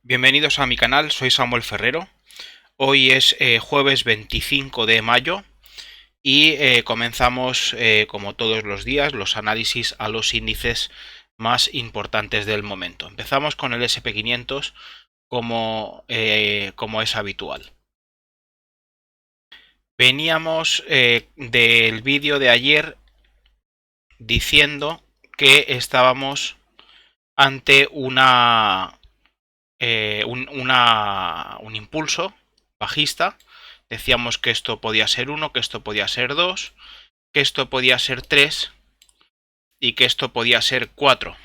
Bienvenidos a mi canal, soy Samuel Ferrero. Hoy es jueves 25 de mayo y comenzamos, como todos los días, los análisis a los índices más importantes del momento. Empezamos con el SP500 como es habitual. Veníamos del vídeo de ayer diciendo que estábamos ante un impulso bajista. Decíamos que esto podía ser 1, que esto podía ser 2, que esto podía ser 3 y que esto podía ser 4.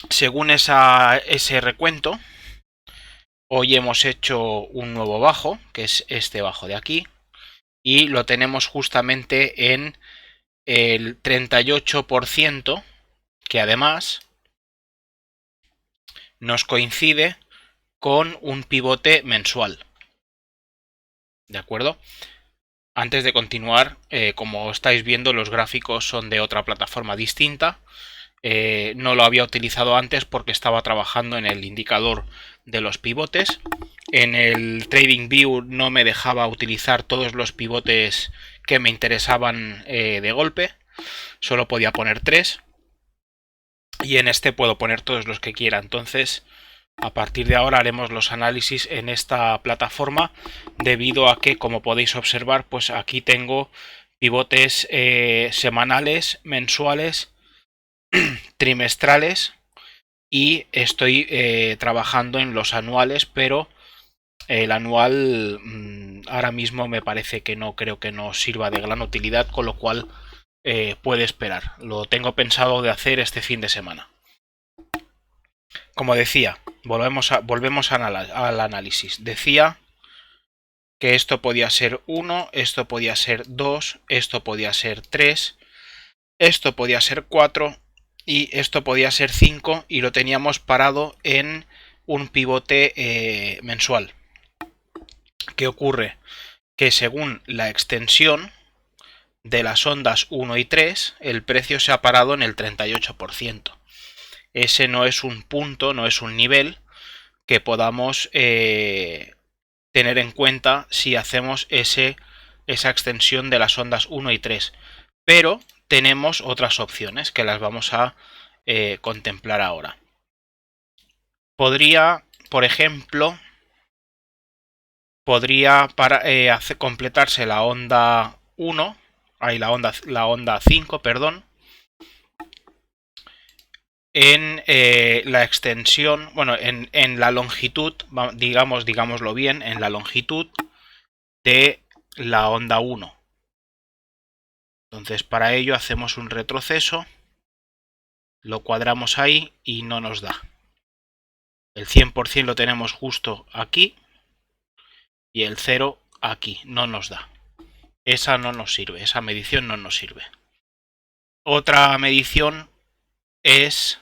Según ese recuento, hoy hemos hecho un nuevo bajo, que es este bajo de aquí, y lo tenemos justamente en el 38%, que además nos coincide con un pivote mensual. ¿De acuerdo? Antes de continuar, como estáis viendo, los gráficos son de otra plataforma distinta. No lo había utilizado antes porque estaba trabajando en el indicador de los pivotes. En el TradingView no me dejaba utilizar todos los pivotes que me interesaban de golpe. Solo podía poner 3. Y en este puedo poner todos los que quiera. Entonces, a partir de ahora haremos los análisis en esta plataforma, debido a que, como podéis observar, pues aquí tengo pivotes semanales, mensuales, trimestrales, y estoy trabajando en los anuales, pero el anual ahora mismo me parece que no, creo que no sirva de gran utilidad, con lo cual puede esperar. Lo tengo pensado de hacer este fin de semana. Como decía, volvemos al análisis. Decía que esto podía ser 1, esto podía ser 2, esto podía ser 3, esto podía ser 4 y esto podía ser 5, y lo teníamos parado en un pivote mensual. ¿Qué ocurre? Que según la extensión de las ondas 1 y 3, el precio se ha parado en el 38%. Ese no es un punto, no es un nivel que podamos tener en cuenta si hacemos esa extensión de las ondas 1 y 3. Pero tenemos otras opciones que las vamos a contemplar ahora. Podría, por ejemplo, completarse la onda 1, la onda 5, perdón, en la extensión, bueno, en la longitud, digámoslo bien, en la longitud de la onda 1. Entonces, para ello hacemos un retroceso, lo cuadramos ahí y no nos da. El 100% lo tenemos justo aquí y el 0 aquí, no nos da. Esa no nos sirve, esa medición no nos sirve. Otra medición es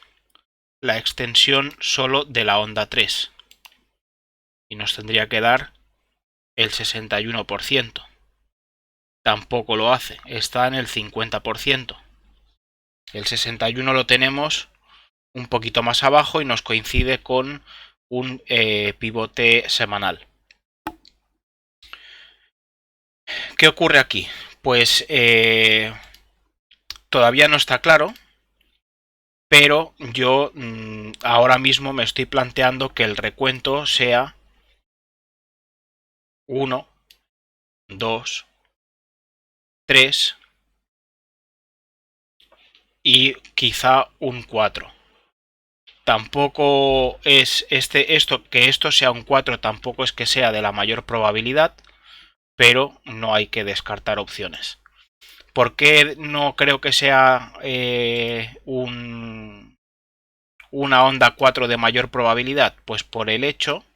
la extensión solo de la onda 3 y nos tendría que dar el 61%. Tampoco lo hace, está en el 50%. El 61% lo tenemos un poquito más abajo y nos coincide con un pivote semanal. ¿Qué ocurre aquí? Pues todavía no está claro, pero yo ahora mismo me estoy planteando que el recuento sea 1, 2, 3 y quizá un 4. Tampoco es que esto sea un 4, tampoco es que sea de la mayor probabilidad, pero no hay que descartar opciones. ¿Por qué no creo que sea una onda 4 de mayor probabilidad? Pues por el hecho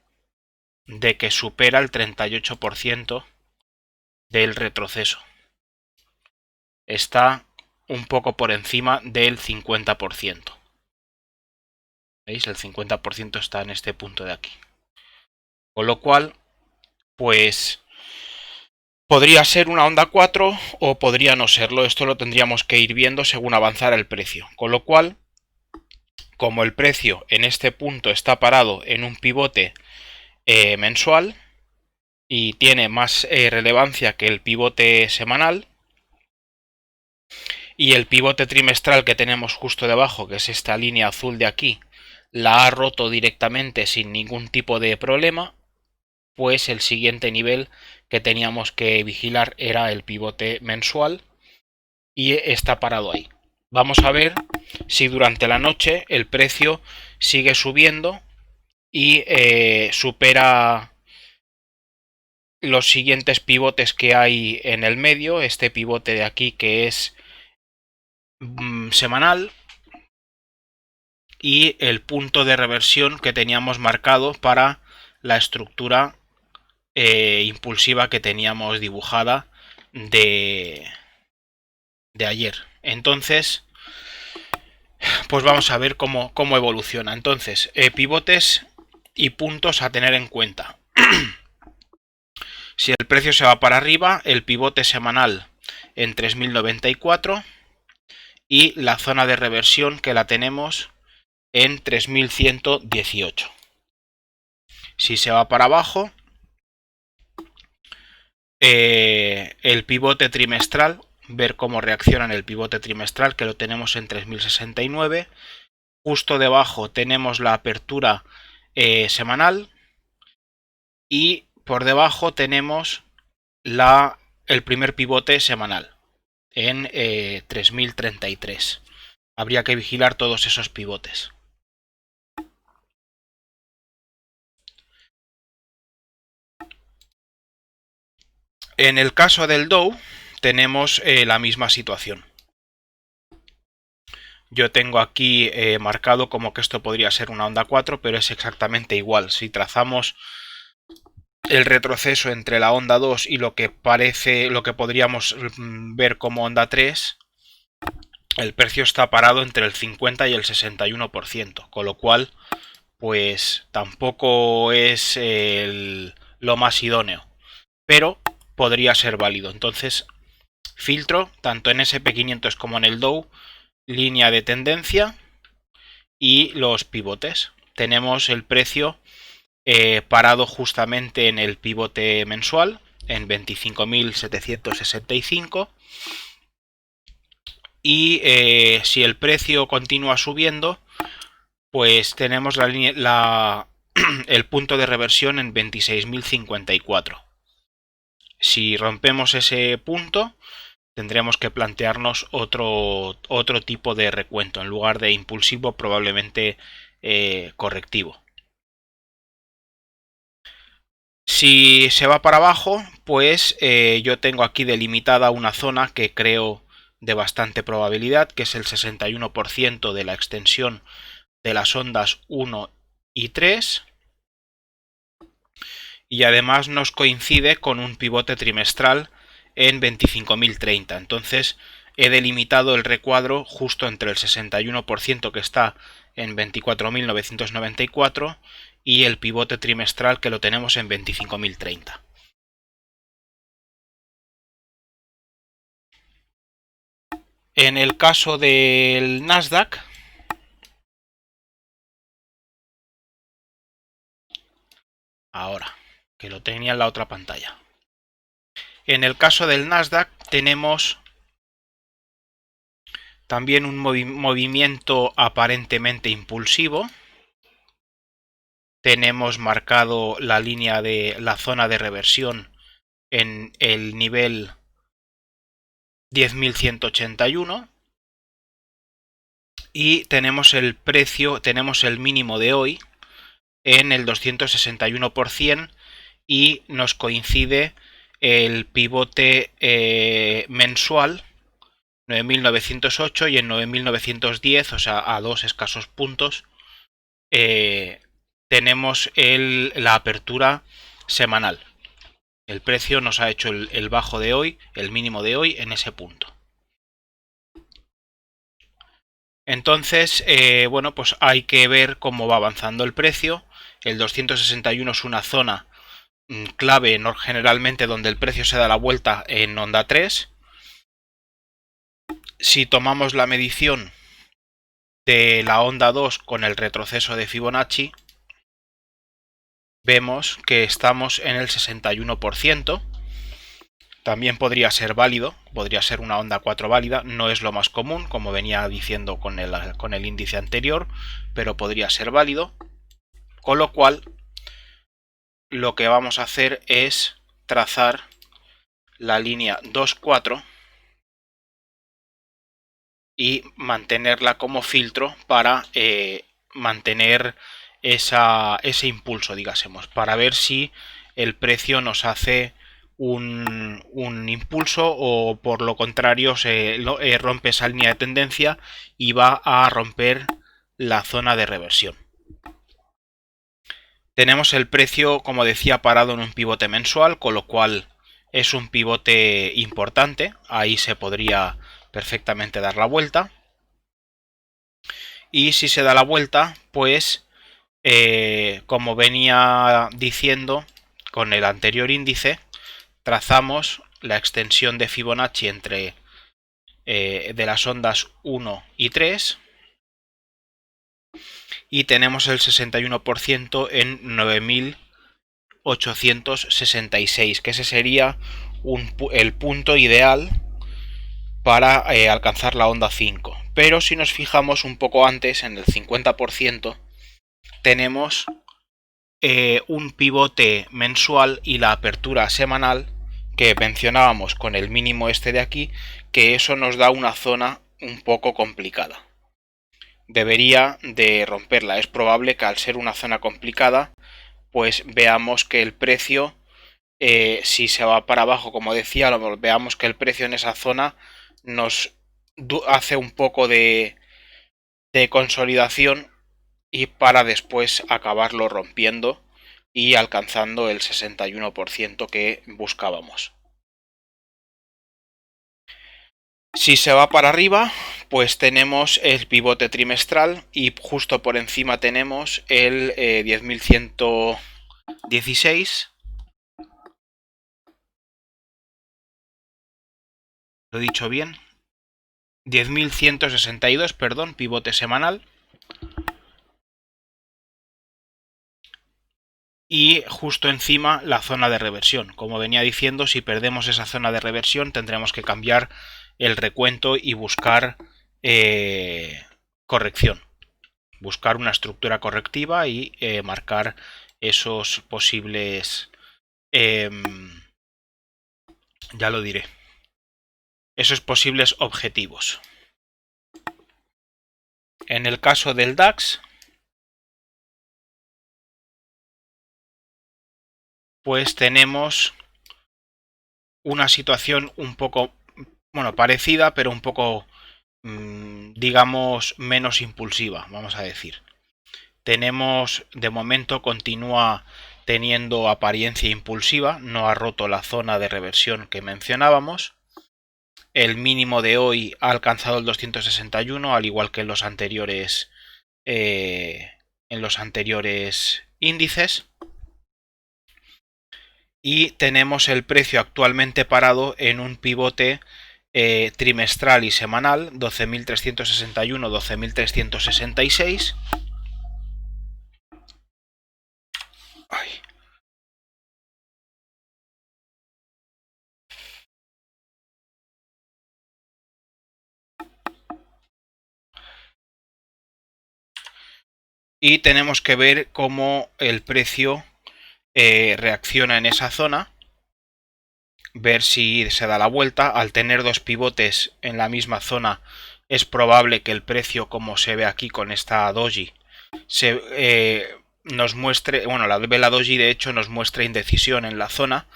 de que supera el 38% del retroceso. Está un poco por encima del 50%. ¿Veis? El 50% está en este punto de aquí. Con lo cual, pues podría ser una onda 4 o podría no serlo. Esto lo tendríamos que ir viendo según avanzara el precio. Con lo cual, como el precio en este punto está parado en un pivote mensual y tiene más relevancia que el pivote semanal, y el pivote trimestral que tenemos justo debajo, que es esta línea azul de aquí, la ha roto directamente sin ningún tipo de problema, pues el siguiente nivel que teníamos que vigilar era el pivote mensual y está parado ahí. Vamos a ver si durante la noche el precio sigue subiendo y supera los siguientes pivotes que hay en el medio, este pivote de aquí que es semanal, y el punto de reversión que teníamos marcado para la estructura impulsiva que teníamos dibujada de ayer. Entonces, pues vamos a ver cómo evoluciona. Entonces, pivotes y puntos a tener en cuenta. Si el precio se va para arriba, el pivote semanal en 3094 y la zona de reversión que la tenemos en 3118. Si se va para abajo, el pivote trimestral, ver cómo reacciona en el pivote trimestral, que lo tenemos en 3069. Justo debajo tenemos la apertura semanal y por debajo tenemos el primer pivote semanal en 3033. Habría que vigilar todos esos pivotes. En el caso del Dow tenemos la misma situación. Yo tengo aquí marcado como que esto podría ser una onda 4, pero es exactamente igual. Si trazamos el retroceso entre la onda 2 y lo que podríamos ver como onda 3, el precio está parado entre el 50 y el 61%, con lo cual pues tampoco es lo más idóneo, pero podría ser válido. Entonces filtro tanto en SP500 como en el Dow, línea de tendencia y los pivotes. Tenemos el precio parado justamente en el pivote mensual en 25.765 y si el precio continúa subiendo, pues tenemos el punto de reversión en 26.054. Si rompemos ese punto, tendremos que plantearnos otro tipo de recuento. En lugar de impulsivo, probablemente correctivo. Si se va para abajo, pues yo tengo aquí delimitada una zona que creo de bastante probabilidad, que es el 61% de la extensión de las ondas 1 y 3. Y además nos coincide con un pivote trimestral en 25.030. Entonces he delimitado el recuadro justo entre el 61% que está en 24.994 y el pivote trimestral que lo tenemos en 25.030. En el caso del Nasdaq, ahora que lo tenía en la otra pantalla. En el caso del Nasdaq tenemos también un movimiento aparentemente impulsivo. Tenemos marcado la línea de la zona de reversión en el nivel 10.181 y tenemos el precio, tenemos el mínimo de hoy en el 261% y nos coincide el pivote mensual 9.908 y en 9.910, o sea, a dos escasos puntos, tenemos la apertura semanal. El precio nos ha hecho el bajo de hoy, el mínimo de hoy, en ese punto. Entonces, bueno, pues hay que ver cómo va avanzando el precio. El 261 es una zona clave, generalmente donde el precio se da la vuelta en onda 3. Si tomamos la medición de la onda 2 con el retroceso de Fibonacci, vemos que estamos en el 61%. También podría ser válido, podría ser una onda 4 válida, no es lo más común, como venía diciendo con el índice anterior, pero podría ser válido, con lo cual lo que vamos a hacer es trazar la línea 2,4 y mantenerla como filtro para mantener ese impulso, digásemos, para ver si el precio nos hace un impulso o por lo contrario rompe esa línea de tendencia y va a romper la zona de reversión. Tenemos el precio, como decía, parado en un pivote mensual, con lo cual es un pivote importante, ahí se podría perfectamente dar la vuelta. Y si se da la vuelta, pues como venía diciendo con el anterior índice, trazamos la extensión de Fibonacci entre de las ondas 1 y 3 y tenemos el 61% en 9.866, que ese sería el punto ideal para alcanzar la onda 5. Pero si nos fijamos un poco antes, en el 50%, tenemos un pivote mensual y la apertura semanal que mencionábamos con el mínimo este de aquí, que eso nos da una zona un poco complicada. Debería de romperla. Es probable que al ser una zona complicada, pues veamos que el precio, si se va para abajo, como decía, veamos que el precio en esa zona nos hace un poco de consolidación y para después acabarlo rompiendo y alcanzando el 61% que buscábamos. Si se va para arriba, pues tenemos el pivote trimestral y justo por encima tenemos el 10.116. Lo he dicho bien. 10.162, perdón, pivote semanal. Y justo encima la zona de reversión. Como venía diciendo, si perdemos esa zona de reversión tendremos que cambiar el recuento y buscar corrección. Buscar una estructura correctiva y marcar esos posibles... ya lo diré. Esos posibles objetivos. En el caso del DAX, pues tenemos una situación un poco, bueno, parecida, pero un poco, digamos, menos impulsiva, vamos a decir. Tenemos, de momento, continúa teniendo apariencia impulsiva, no ha roto la zona de reversión que mencionábamos. El mínimo de hoy ha alcanzado el 261, al igual que en los anteriores índices. Y tenemos el precio actualmente parado en un pivote trimestral y semanal, 12.361, 12.366. Y tenemos que ver cómo el precio reacciona en esa zona, ver si se da la vuelta. Al tener dos pivotes en la misma zona es probable que el precio, como se ve aquí con esta doji, nos muestre, bueno, la vela doji de hecho nos muestra indecisión en la zona.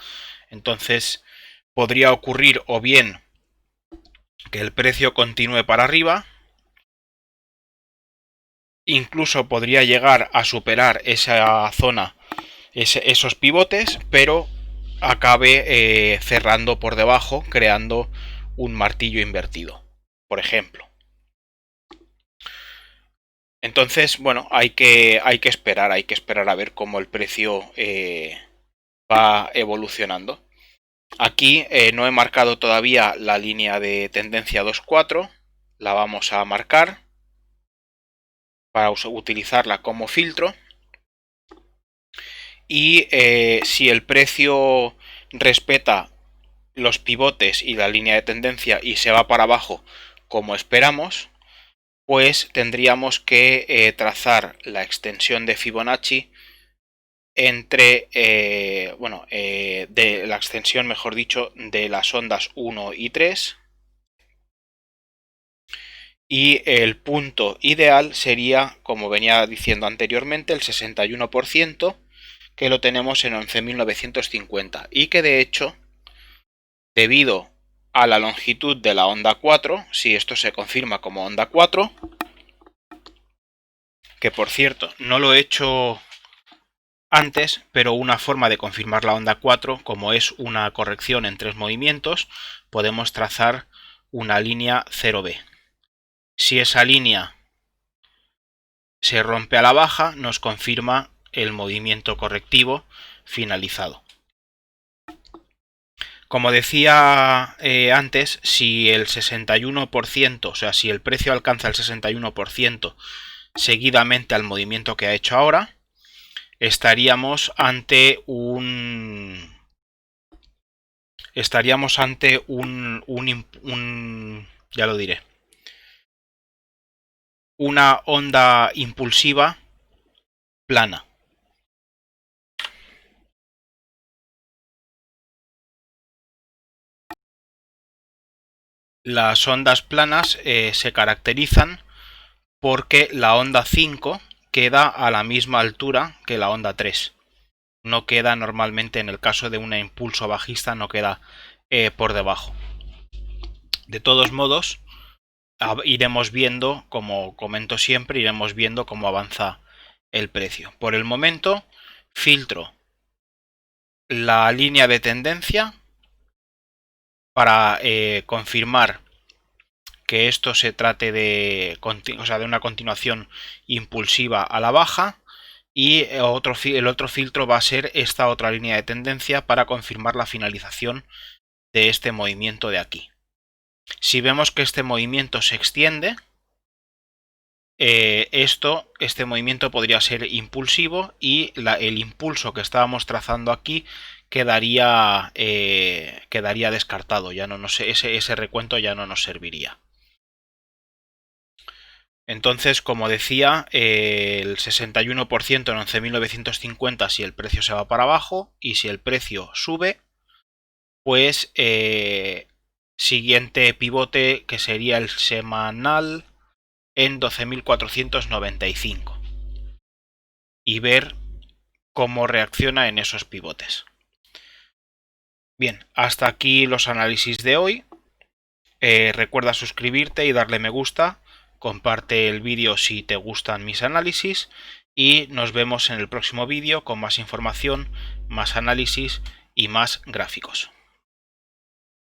Entonces podría ocurrir o bien que el precio continúe para arriba, incluso podría llegar a superar esa zona, esos pivotes, pero acabe cerrando por debajo, creando un martillo invertido, por ejemplo. Entonces, bueno, hay que esperar a ver cómo el precio va evolucionando. Aquí no he marcado todavía la línea de tendencia 2.4, la vamos a marcar. para utilizarla como filtro. Y si el precio respeta los pivotes y la línea de tendencia y se va para abajo como esperamos, pues tendríamos que trazar la extensión de Fibonacci entre, de la extensión, mejor dicho, de las ondas 1 y 3. Y el punto ideal sería, como venía diciendo anteriormente, el 61%, que lo tenemos en 11.950 y que de hecho, debido a la longitud de la onda 4, si esto se confirma como onda 4, que por cierto no lo he hecho antes, pero una forma de confirmar la onda 4, como es una corrección en 3 movimientos, podemos trazar una línea 0B. Si esa línea se rompe a la baja, nos confirma el movimiento correctivo finalizado. Como decía antes, si el 61%, o sea, si el precio alcanza el 61% seguidamente al movimiento que ha hecho ahora, estaríamos ante ya lo diré, una onda impulsiva plana. Las ondas planas se caracterizan porque la onda 5 queda a la misma altura que la onda 3. No queda normalmente, en el caso de un impulso bajista, no queda por debajo. De todos modos, iremos viendo, como comento siempre, iremos viendo cómo avanza el precio. Por el momento, filtro la línea de tendencia para confirmar que esto se trate de una continuación impulsiva a la baja, y el otro filtro va a ser esta otra línea de tendencia para confirmar la finalización de este movimiento de aquí. Si vemos que este movimiento se extiende, este movimiento podría ser impulsivo y el impulso que estábamos trazando aquí quedaría descartado. Ya no ese recuento ya no nos serviría. Entonces, como decía, el 61% en 11.950 si el precio se va para abajo, y si el precio sube, pues siguiente pivote, que sería el semanal, en 12.495, y ver cómo reacciona en esos pivotes. Bien, hasta aquí los análisis de hoy. Recuerda suscribirte y darle me gusta. Comparte el vídeo si te gustan mis análisis, y nos vemos en el próximo vídeo con más información, más análisis y más gráficos.